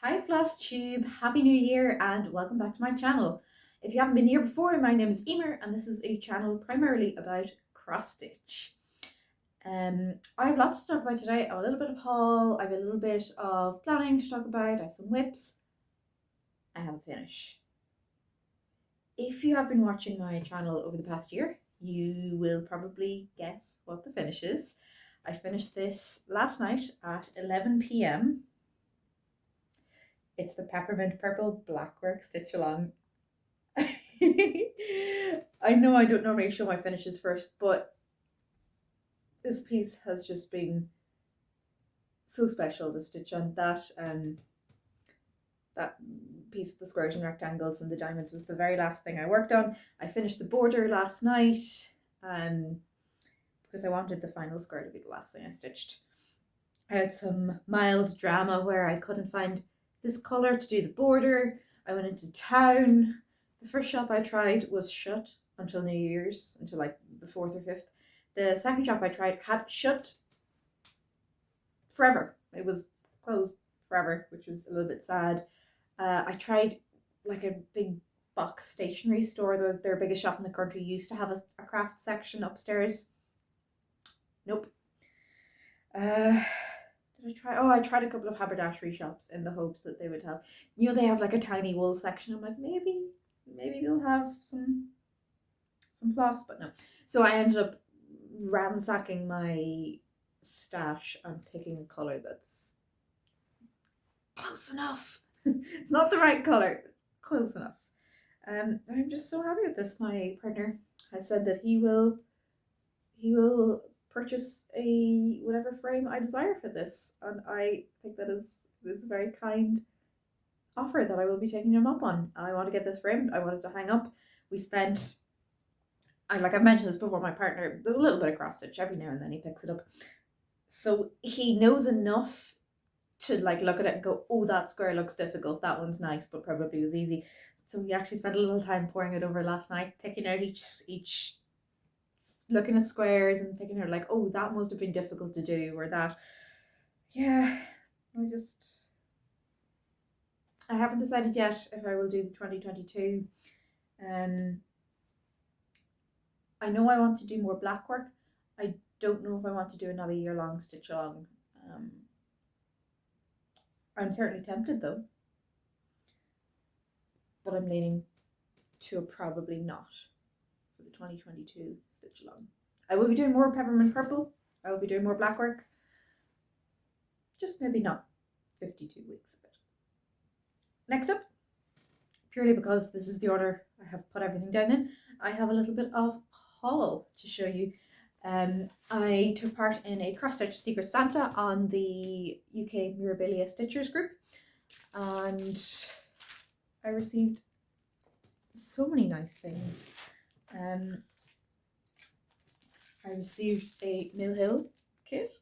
Hi Flosstube, Happy New Year and welcome back to my channel. If you haven't been here before, my name is Emer and this is a channel primarily about cross stitch. I have lots to talk about today. I have a little bit of haul, I have a little bit of planning to talk about, I have some whips, I have a finish. If you have been watching my channel over the past year, you will probably guess what the finish is. I finished this last night at 11 p.m. It's the Peppermint Purple Blackwork Stitch Along. I know I don't normally show my finishes first, but this piece has just been so special to stitch on. That piece with the squares and rectangles and the diamonds was the very last thing I worked on. I finished the border last night because I wanted the final square to be the last thing I stitched. I had some mild drama where I couldn't find this colour to do the border. I went into town. The first shop I tried was shut until New Year's, until like the 4th or 5th. The second shop I tried had shut forever. It was closed forever, which was a little bit sad. I tried like a big box stationery store. Their biggest shop in the country used to have a craft section upstairs. Nope. Did I try? Oh, I tried a couple of haberdashery shops in the hopes that they would have. They have like a tiny wool section. I'm like, maybe they'll have some floss, but no. So I ended up ransacking my stash and picking a color that's close enough. It's not the right color, it's close enough. I'm just so happy with this. My partner has said that he will purchase a whatever frame I desire for this, and I think that is a very kind offer that I will be taking him up on. I want to get this framed. I wanted to hang up. We spent, I've mentioned this before, my partner does a little bit of cross stitch every now and then. He picks it up, so he knows enough to like look at it and go, oh, that square looks difficult, that one's nice but probably was easy. So we actually spent a little time pouring it over last night, picking out each looking at squares and picking out like, oh, that must have been difficult to do, or that. Yeah, I haven't decided yet if I will do the 2022. I know I want to do more black work. I don't know if I want to do another year-long stitch along. I'm certainly tempted though, but I'm leaning to a probably not for the 2022 stitch along. I will be doing more Peppermint Purple. I will be doing more black work. Just maybe not 52 weeks of it. Next up, purely because this is the order I have put everything down in, I have a little bit of haul to show you. I took part in a cross stitch Secret Santa on the UK Mirabilia Stitchers group, and I received so many nice things. I received a Mill Hill kit,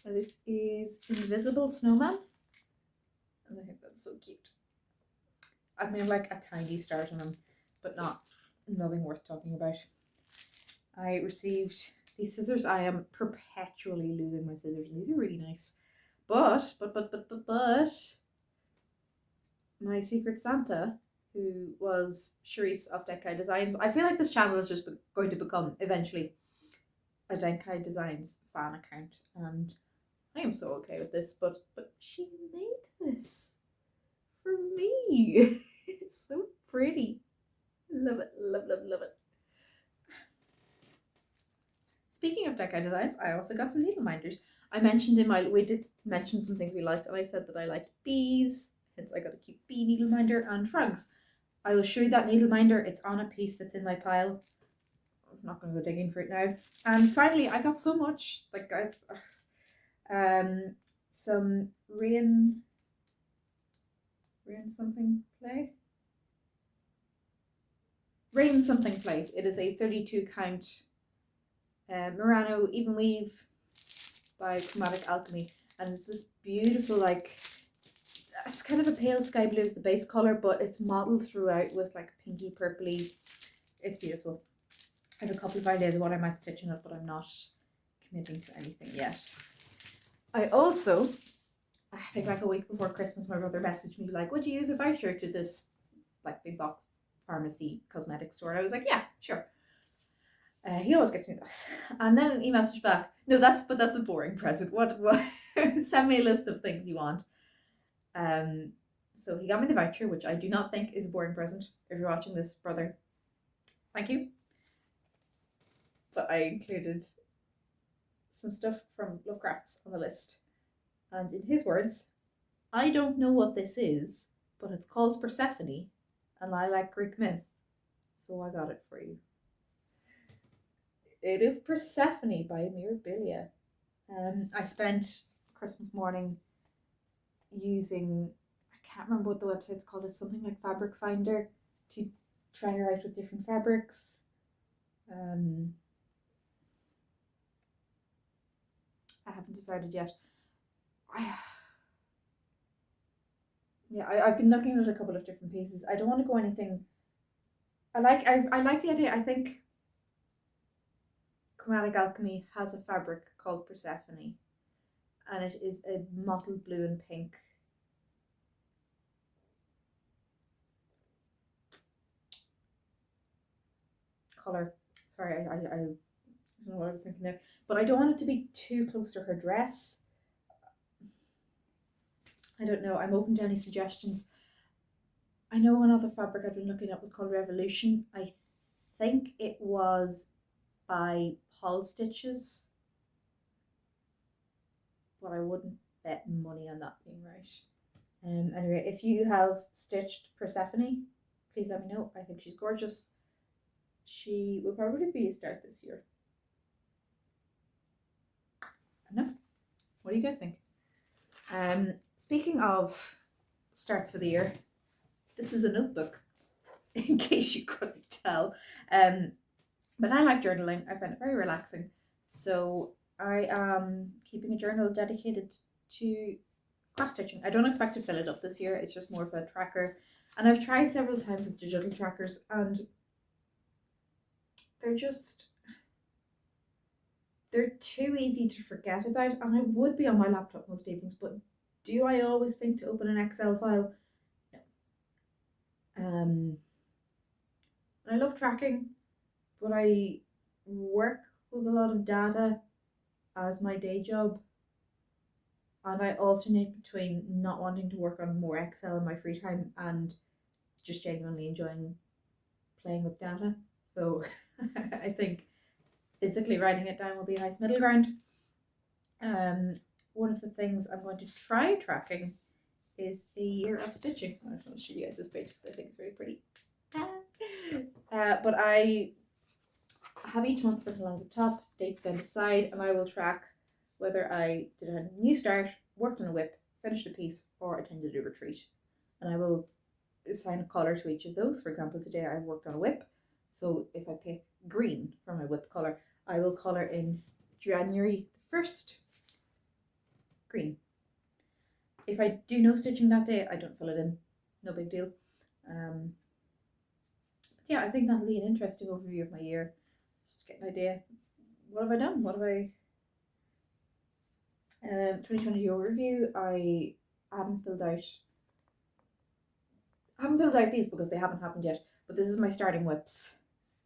and this is Invisible Snowman, and I think that's so cute. I've made like a tiny start on them, but nothing worth talking about. I received these scissors. I am perpetually losing my scissors, and these are really nice. But my Secret Santa, who was Charisse of Denkai Designs, I feel like this channel is just going to become eventually a Denkai Designs fan account, and I am so okay with this. But she made this for me. It's so pretty. Love it, love it. Speaking of Denkai Designs, I also got some needle minders. We did mention some things we liked, and I said that I liked bees, hence I got a cute bee needle minder, and frogs. I will show you that needle minder. It's on a piece that's in my pile. I'm not going to go digging for it now. And finally, I got so much. Like some rain something play. Rain something play. It is a 32 count Murano even weave by Chromatic Alchemy, and it's this beautiful, like, it's kind of a pale sky blue is the base color, but it's modeled throughout with like pinky purpley. It's beautiful. I have a couple of ideas of what I might stitch in it, but I'm not committing to anything yet. I also I think like a week before Christmas, my brother messaged me like, "Would you use a voucher to this like big box pharmacy cosmetic store?" And I was like, "Yeah, sure." He always gets me that. And then he messaged back, "No, that's a boring present. What? Send me a list of things you want." Um, so he got me the voucher, which I do not think is a boring present. If you're watching this, brother, thank you. But I included some stuff from Lovecraft's on the list. And in his words, "I don't know what this is, but it's called Persephone, and I like Greek myth, so I got it for you." It is Persephone by Mirabilia. I spent Christmas morning using, I can't remember what the website's called, it's something like Fabric Finder, to try her out with different fabrics. I haven't decided yet. I've been looking at a couple of different pieces. I don't want to go anything. I like the idea. I think Chromatic Alchemy has a fabric called Persephone, and it is a mottled blue and pink. Color. Sorry, I don't know what I was thinking there, but I don't want it to be too close to her dress. I don't know. I'm open to any suggestions. I know another fabric I've been looking at was called Revolution. I think it was by Paul Stitches, but I wouldn't bet money on that being right. Anyway, if you have stitched Persephone, please let me know. I think she's gorgeous. She will probably be a start this year. No, what do you guys think? Speaking of starts for the year, this is a notebook, in case you couldn't tell. But I like journaling. I find it very relaxing. So I am keeping a journal dedicated to cross stitching. I don't expect to fill it up this year. It's just more of a tracker. And I've tried several times with digital trackers, and they're too easy to forget about. And I would be on my laptop most evenings, but do I always think to open an Excel file? No. I love tracking, but I work with a lot of data as my day job, and I alternate between not wanting to work on more Excel in my free time and just genuinely enjoying playing with data. So I think physically writing it down will be a nice middle ground. One of the things I'm going to try tracking is a year of stitching. I just want to show you guys this page because I think it's really pretty. But I have each month written along the top, dates down the side, and I will track whether I did a new start, worked on a whip, finished a piece, or attended a retreat. And I will assign a colour to each of those. For example, today I worked on a whip, so if I pick green for my whip colour, I will colour in January 1st green. If I do no stitching that day, I don't fill it in. No big deal. But yeah, I think that'll be an interesting overview of my year. Just to get an idea. What have I done? 2020 overview. I haven't filled out these because they haven't happened yet. But this is my starting whips.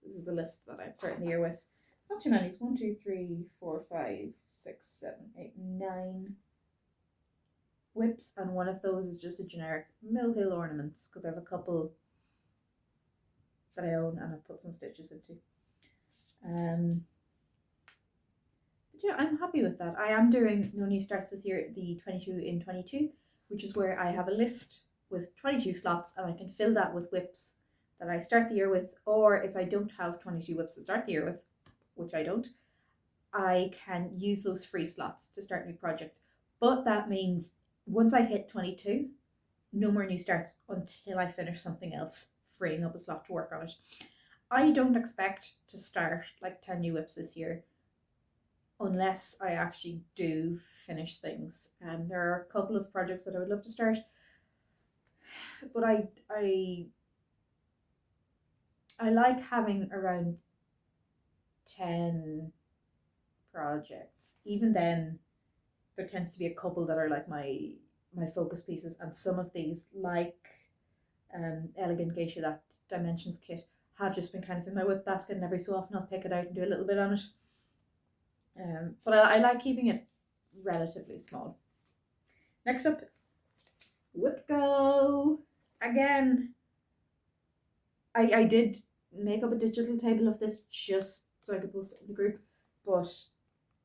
This is the list that I'm starting the year with. It's not too many. It's 1, 2, 3, 4, 5, 6, 7, 8, 9 whips, and one of those is just a generic Mill Hill ornaments because I have a couple that I own and I've put some stitches into. But yeah, I'm happy with that. I am doing no new starts this year, the 22 in 22, which is where I have a list with 22 slots and I can fill that with whips that I start the year with, or if I don't have 22 whips to start the year with, which I don't, I can use those free slots to start new projects. But that means once I hit 22, no more new starts until I finish something else, freeing up a slot to work on it. I don't expect to start like 10 new whips this year unless I actually do finish things. There are a couple of projects that I would love to start, but I like having around 10 projects. Even then, there tends to be a couple that are like my my focus pieces, and some of these, like Elegant Geisha, that Dimensions kit, have just been kind of in my whip basket, and every so often I'll pick it out and do a little bit on it. But I like keeping it relatively small. Next up, Whip Go. Again, I did make up a digital table of this just so I could post it in the group, but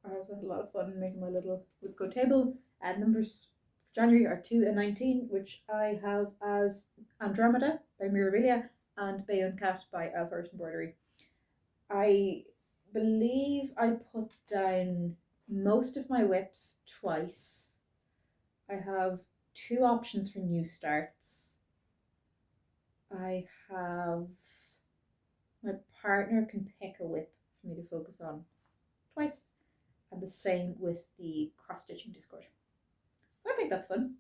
I also had a lot of fun making my little Whip Go table. Numbers for January are 2 and 19, which I have as Andromeda by Mirabilia and Bayonne Cat by Alpha Embroidery. I believe I put down most of my whips twice. I have 2 options for new starts. I have my partner can pick a whip for me to focus on twice, and the same with the cross-stitching Discord. I think that's fun.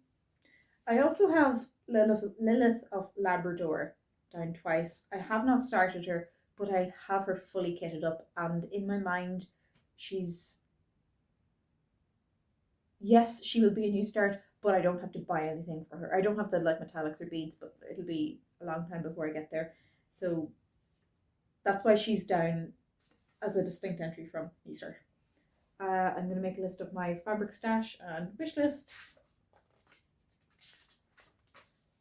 I also have Lilith of Labrador down twice. I have not started her, but I have her fully kitted up, and in my mind, yes, she will be a new start, but I don't have to buy anything for her. I don't have the metallics or beads, but it'll be a long time before I get there. So that's why she's down as a distinct entry from new start. I'm going to make a list of my fabric stash and wish list.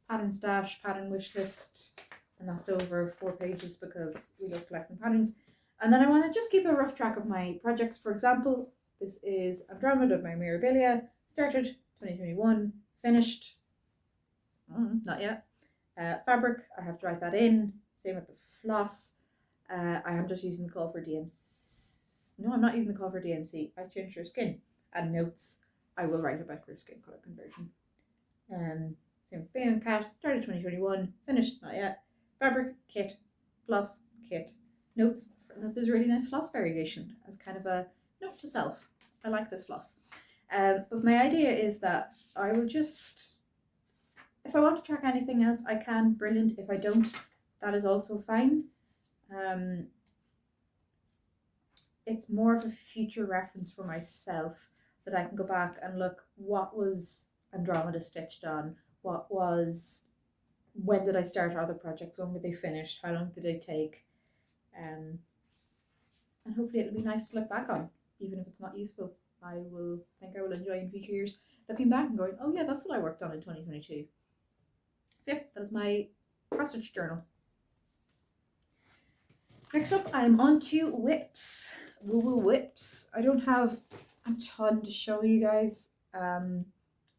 Pattern stash, pattern wish list, and that's over 4 pages because we love collecting patterns. And then I want to just keep a rough track of my projects. For example, this is Andromeda by Mirabilia, started 2021, finished, not yet. Fabric, I have to write that in, same with the floss. I am just using the call for DMC. No, I'm not using the call for DMC. I changed her skin. And notes, I will write about her skin color conversion. Same with Bayonne Cat, started 2021, finished, not yet. Fabric, kit, floss, kit, notes. There's a really nice floss variation as kind of a note to self. I like this floss. But my idea is that I will just, if I want to track anything else, I can, brilliant. If I don't, that is also fine. It's more of a future reference for myself that I can go back and look, what was Andromeda stitched on? When did I start other projects? When were they finished? How long did they take? And hopefully it'll be nice to look back on, even if it's not useful. I will enjoy in future years looking back and going, oh yeah, that's what I worked on in 2022. So yeah, that is my cross-stitch journal. Next up, I'm on to whips. Woo woo whips. I don't have a ton to show you guys. A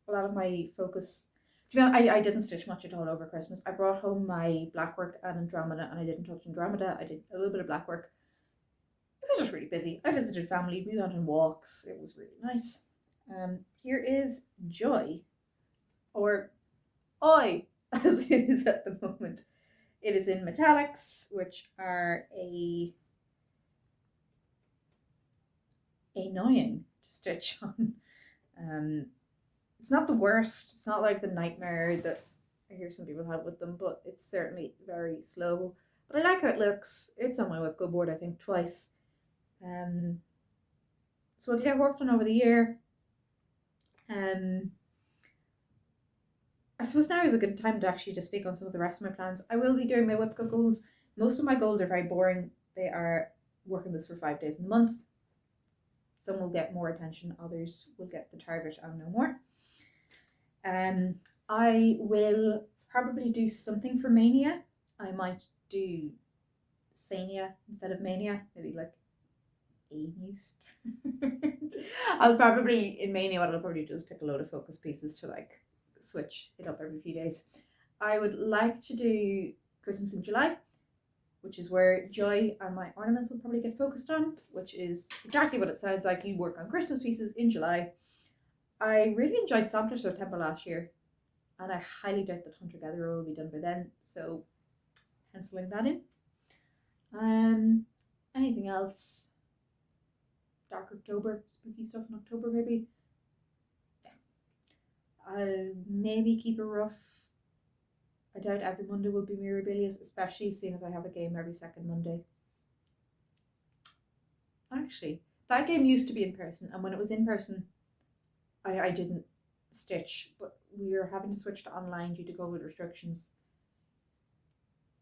lot of my focus, to be honest, I didn't stitch much at all over Christmas. I brought home my blackwork and Andromeda, and I didn't touch Andromeda. I did a little bit of blackwork. It was just really busy. I visited family, we went on walks. It was really nice. Here is Joy, or Oi, as it is at the moment. It is in metallics, which are annoying to stitch on. It's not the worst. It's not like the nightmare that I hear some people have with them, but it's certainly very slow. But I like how it looks. It's on my Whip Go board, I think, twice. So it'll get worked on over the year. I suppose now is a good time to actually just speak on some of the rest of my plans. I will be doing my Whip Go goals. Most of my goals are very boring. They are working this for 5 days in the month. Some will get more attention, others will get the target and no more. I will probably do something for Mania. I might do Sania instead of Mania, maybe like a new start. I'll probably, in Mania, what I'll probably do is pick a load of focus pieces to like switch it up every few days. I would like to do Christmas in July, which is where Joy and my ornaments will probably get focused on, which is exactly what it sounds like. You work on Christmas pieces in July. I really enjoyed Sampler So Temple last year, and I highly doubt that Hunter Gatherer will be done by then, so penciling that in. Anything else? Dark October, spooky stuff in October maybe. I'll maybe keep a rough. I doubt every Monday will be Mirabilia's, especially seeing as I have a game every second Monday. Actually, that game used to be in person, and when it was in person, I didn't stitch, but we're having to switch to online due to COVID restrictions,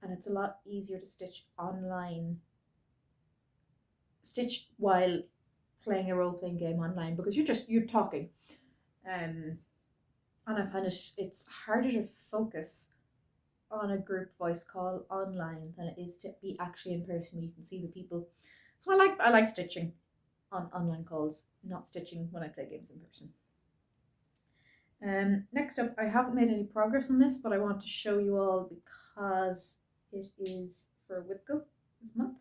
and it's a lot easier to stitch online, stitch while playing a role-playing game online, because you're talking, and I find it's harder to focus on a group voice call online than it is to be actually in person where you can see the people. So I like stitching on online calls, not stitching when I play games in person. Next up, I haven't made any progress on this, but I want to show you all because it is for Whipco this month.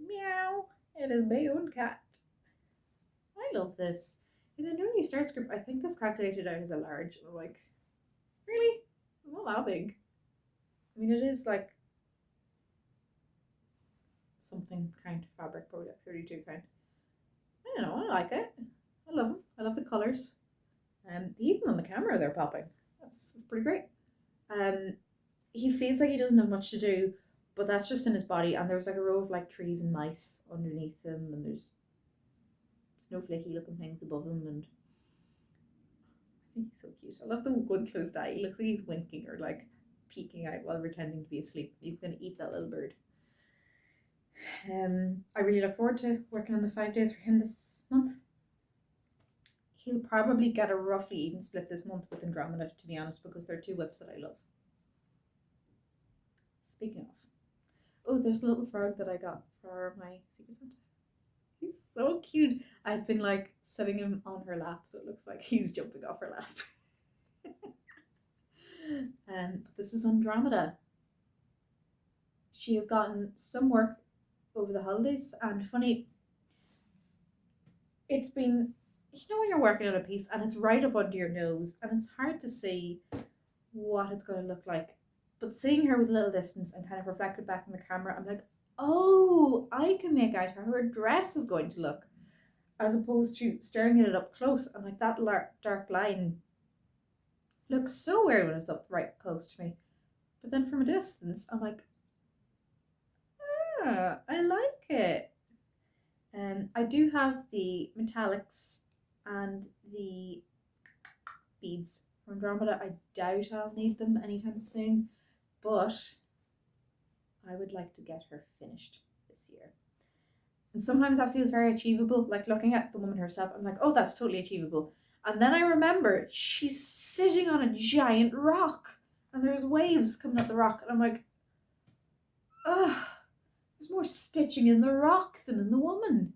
Meow! It is my own cat. I love this. In the newly starts group, I think this calculated out as a large. And I'm like, really? It's not that big. I mean, it is like something kind of fabric, probably like 32 kind. I don't know, I like it. I love them. I love the colours. Even on the camera, they're popping. That's pretty great. He feels like he doesn't have much to do, but that's just in his body. And there's like a row of like trees and mice underneath him, and there's snowflakey looking things above him, and I think he's so cute. I love the one closed eye. He looks like he's winking or like peeking out while pretending to be asleep. He's going to eat that little bird. I really look forward to working on the 5 days for him this month. He'll probably get a roughly even split this month with Andromeda, to be honest, because they're two whips that I love. Speaking of, oh, there's a little frog that I got for my Secret Santa. He's so cute. I've been like setting him on her lap, so it looks like he's jumping off her lap. But this is Andromeda. She has gotten some work over the holidays, and funny, it's been, you know, when you're working on a piece and it's right up under your nose and it's hard to see what it's going to look like, but seeing her with a little distance and kind of reflected back in the camera, I'm like, oh, I can make out how her dress is going to look, as opposed to staring at it up close, and like that dark line looks so weird when it's up right close to me, but then from a distance I'm like, ah, I like it. I do have the metallics and the beads from Andromeda. I doubt I'll need them anytime soon, but I would like to get her finished this year. And sometimes that feels very achievable, like looking at the woman herself, I'm like, oh, that's totally achievable. And then I remember she's sitting on a giant rock and there's waves coming up the rock, and I'm like, ugh, there's more stitching in the rock than in the woman.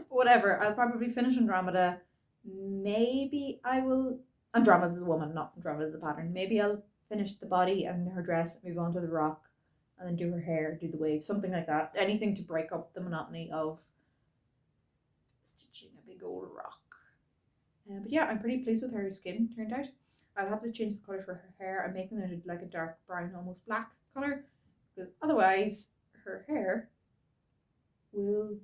Whatever, I'll probably finish Andromeda. Maybe I will, Andromeda the woman, not Andromeda the pattern. Maybe I'll finish the body and her dress, move on to the rock, and then do her hair, do the wave, something like that. Anything to break up the monotony of stitching a big old rock. But yeah, I'm pretty pleased with how her skin turned out. I'll have to change the colour for her hair. I'm making it like a dark brown, almost black colour, because otherwise her hair will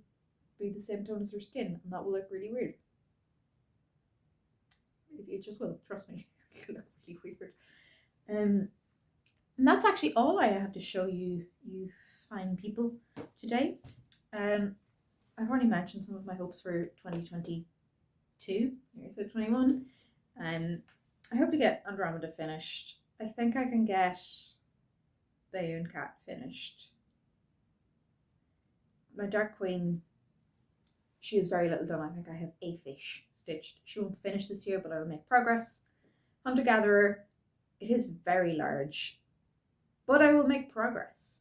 be the same tone as her skin, and that will look really weird. It just will, trust me. It looks really weird. And that's actually all I have to show you fine people today. I've already mentioned some of my hopes for 2022. Here's 21. I hope to get Andromeda finished. I think I can get the Own Cat finished. My Dark Queen, she is very little done. I think I have a fish stitched. She won't finish this year, but I will make progress. Hunter Gatherer, it is very large, but I will make progress.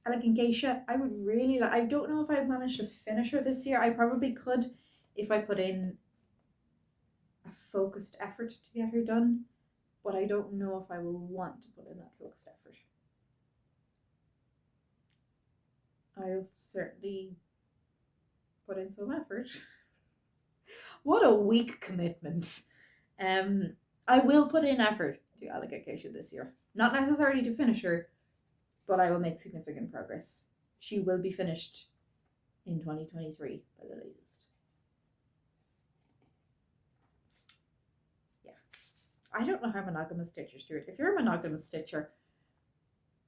Elegant Geisha, I would really like, I don't know if I've managed to finish her this year. I probably could if I put in a focused effort to get her done, but I don't know if I will want to put in that focused effort. I'll certainly put in some effort. What a weak commitment. I will put in effort to Elegant Geisha this year. Not necessarily to finish her, but I will make significant progress. She will be finished in 2023 by the latest. Yeah. I don't know how monogamous stitchers do it. If you're a monogamous stitcher,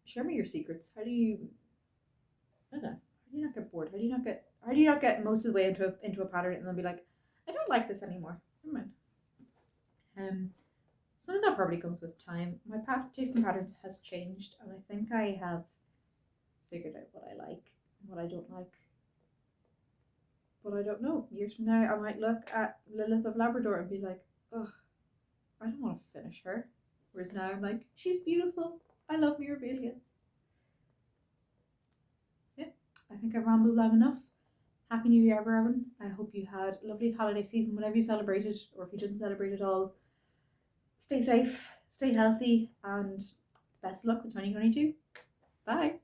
share me your secrets. How do you do you not get bored? How do you not get most of the way into a pattern and then be like, I don't like this anymore. Never mind. Some of that probably comes with time. My chasing patterns has changed, and I think I have figured out what I like and what I don't like. But I don't know. Years from now, I might look at Lilith of Labrador and be like, ugh, I don't want to finish her. Whereas now I'm like, she's beautiful. I love Mirabilias. Yeah, I think I've rambled long enough. Happy New Year, everyone. I hope you had a lovely holiday season, whenever you celebrated, or if you didn't celebrate at all. Stay safe, stay healthy, and best of luck with 2022. Bye.